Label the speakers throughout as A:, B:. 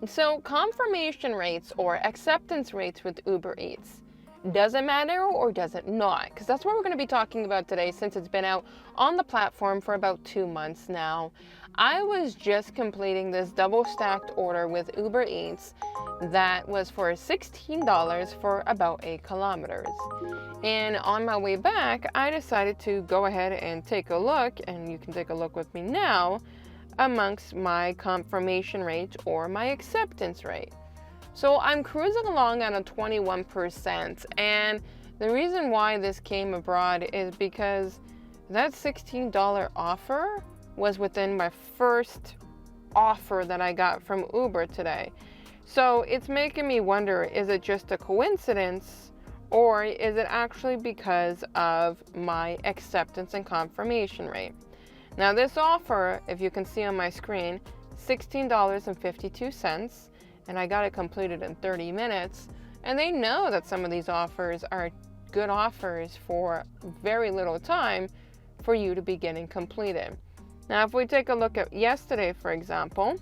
A: So confirmation rates or acceptance rates with Uber Eats, does it matter or does it not? Because that's what we're going to be talking about today, since it's been out on the platform for about 2 months now. I was just completing this double stacked order with Uber Eats that was for $16 for about 8 kilometers. And on my way back, I decided to go ahead and take a look, and you can take a look with me now, amongst my confirmation rate or my acceptance rate. So I'm cruising along at a 21%, and the reason why this came abroad is because that $16 offer was within my first offer that I got from Uber today. So it's making me wonder, is it just a coincidence, or is it actually because of my acceptance and confirmation rate? Now this offer, if you can see on my screen, $16.52, and I got it completed in 30 minutes. And they know that some of these offers are good offers for very little time for you to be getting completed. Now, if we take a look at yesterday, for example,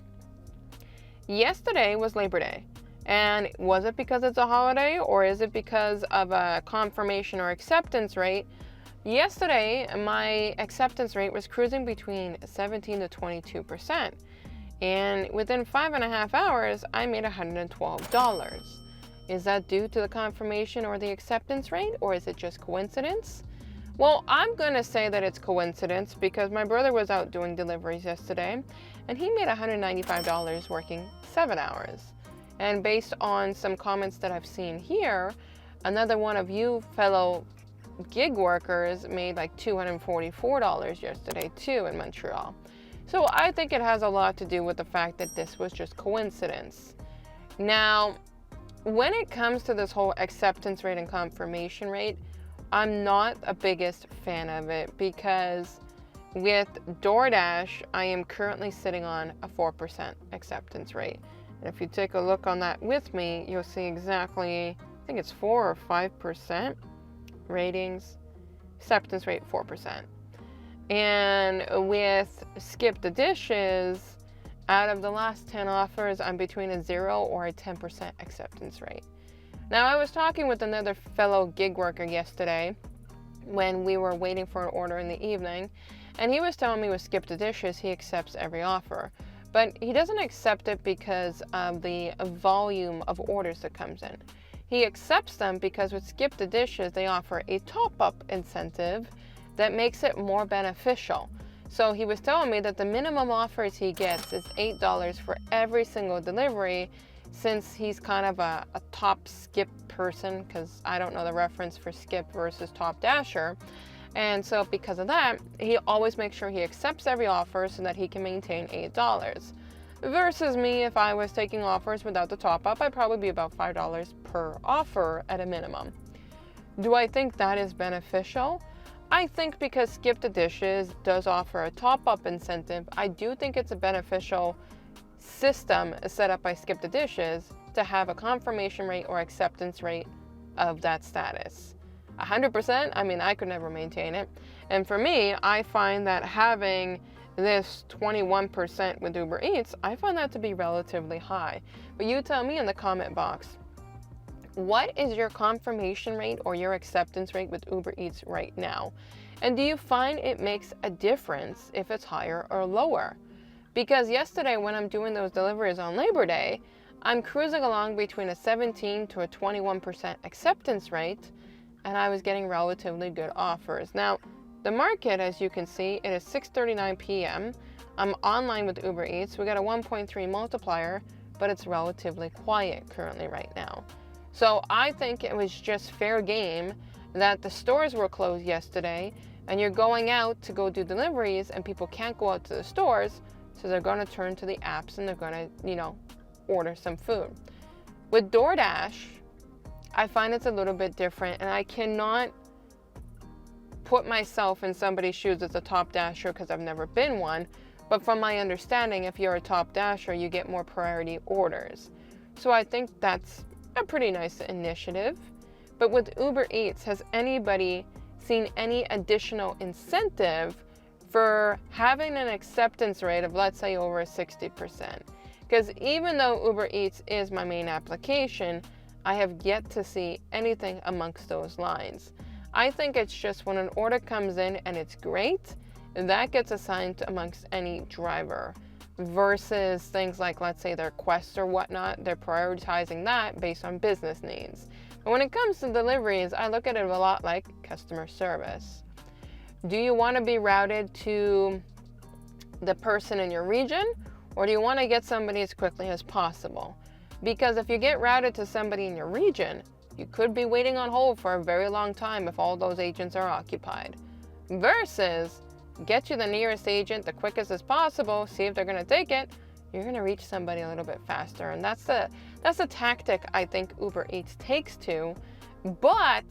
A: yesterday was Labor Day. And was it because it's a holiday, or is it because of a confirmation or acceptance rate? Yesterday, my acceptance rate was cruising between 17 to 22%. And within 5.5 hours, I made $112. Is that due to the confirmation or the acceptance rate, or is it just coincidence? Well, I'm gonna say that it's coincidence because my brother was out doing deliveries yesterday, and he made $195 working 7 hours. And based on some comments that I've seen here, another one of you fellow gig workers made like $244 yesterday too in Montreal. So I think it has a lot to do with the fact that this was just coincidence. Now, when it comes to this whole acceptance rate and confirmation rate, I'm not a biggest fan of it, because with DoorDash, I am currently sitting on a 4% acceptance rate. And if you take a look on that with me, you'll see exactly, I think it's 4 or 5% ratings, acceptance rate 4%. And with Skip the Dishes, out of the last 10 offers, I'm between a 0 or a 10% acceptance rate. Now, I was talking with another fellow gig worker yesterday when we were waiting for an order in the evening, and he was telling me with Skip the Dishes, he accepts every offer. But he doesn't accept it because of the volume of orders that comes in. He accepts them because with Skip the Dishes, they offer a top-up incentive that makes it more beneficial. So he was telling me that the minimum offers he gets is $8 for every single delivery, since he's kind of a top Skip person, because I don't know the reference for Skip versus Top Dasher. And so because of that, he always makes sure he accepts every offer so that he can maintain $8. Versus me, if I was taking offers without the top up, I'd probably be about $5 per offer at a minimum. Do I think that is beneficial? I think because Skip the Dishes does offer a top-up incentive, I do think it's a beneficial system set up by Skip the Dishes to have a confirmation rate or acceptance rate of that status. 100%, I mean, I could never maintain it. And for me, I find that having this 21% with Uber Eats, I find that to be relatively high. But you tell me in the comment box, what is your confirmation rate or your acceptance rate with Uber Eats right now? And do you find it makes a difference if it's higher or lower? Because yesterday when I'm doing those deliveries on Labor Day, I'm cruising along between a 17 to a 21% acceptance rate, and I was getting relatively good offers. Now, the market, as you can see, it is 6:39 p.m. I'm online with Uber Eats. We got a 1.3 multiplier, but it's relatively quiet currently right now. So I think it was just fair game that the stores were closed yesterday, and you're going out to go do deliveries and people can't go out to the stores, so they're going to turn to the apps and they're going to, order some food. With DoorDash, I find it's a little bit different, and I cannot put myself in somebody's shoes as a top dasher because I've never been one, but from my understanding, if you're a top dasher, you get more priority orders. So I think that's a pretty nice initiative. But with Uber Eats, has anybody seen any additional incentive for having an acceptance rate of, let's say, over 60%? Because even though Uber Eats is my main application, I have yet to see anything amongst those lines. I think it's just when an order comes in and it's great, that gets assigned amongst any driver, versus things like, let's say, their Quest or whatnot. They're prioritizing that based on business needs. And when it comes to deliveries, I look at it a lot like customer service. Do you want to be routed to the person in your region, or do you want to get somebody as quickly as possible? Because if you get routed to somebody in your region, you could be waiting on hold for a very long time if all those agents are occupied. Versus, get you the nearest agent the quickest as possible, see if they're going to take it, you're going to reach somebody a little bit faster. And that's the tactic I think Uber Eats takes to, but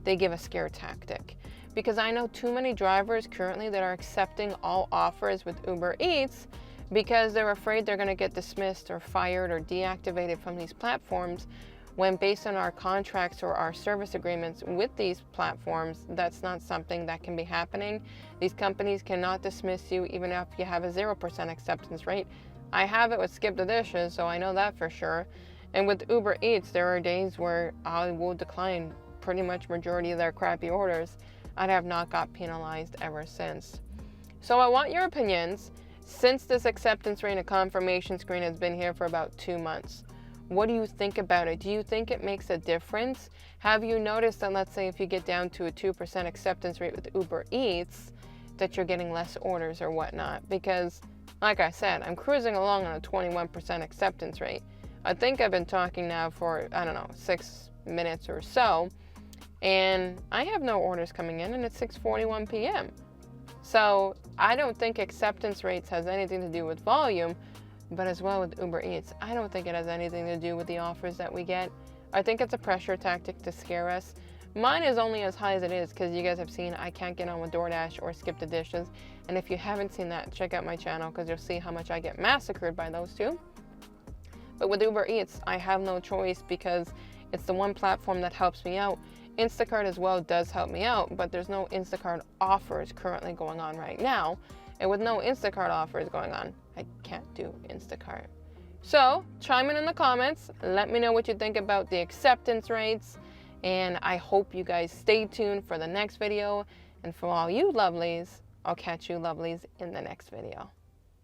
A: they give a scare tactic. Because I know too many drivers currently that are accepting all offers with Uber Eats because they're afraid they're going to get dismissed or fired or deactivated from these platforms, when based on our contracts or our service agreements with these platforms, that's not something that can be happening. These companies cannot dismiss you even if you have a 0% acceptance rate. I have it with Skip the Dishes, so I know that for sure. And with Uber Eats, there are days where I will decline pretty much majority of their crappy orders. I have not got penalized ever since. So I want your opinions. Since this acceptance rate and confirmation screen has been here for about 2 months, what do you think about it? Do you think it makes a difference? Have you noticed that, let's say, if you get down to a 2% acceptance rate with Uber Eats, that you're getting less orders or whatnot? Because, like I said, I'm cruising along on a 21% acceptance rate. I think I've been talking now for, 6 minutes or so, and I have no orders coming in, and it's 6:41 p.m. So I don't think acceptance rates has anything to do with volume, but as well with Uber Eats, I don't think it has anything to do with the offers that we get. I think it's a pressure tactic to scare us. Mine is only as high as it is because you guys have seen I can't get on with DoorDash or Skip the Dishes. And if you haven't seen that, check out my channel because you'll see how much I get massacred by those two. But with Uber Eats, I have no choice because it's the one platform that helps me out. Instacart as well does help me out, but there's no Instacart offers currently going on right now. And with no Instacart offers going on, I can't do Instacart. So chime in the comments. Let me know what you think about the acceptance rates. And I hope you guys stay tuned for the next video. And for all you lovelies, I'll catch you lovelies in the next video.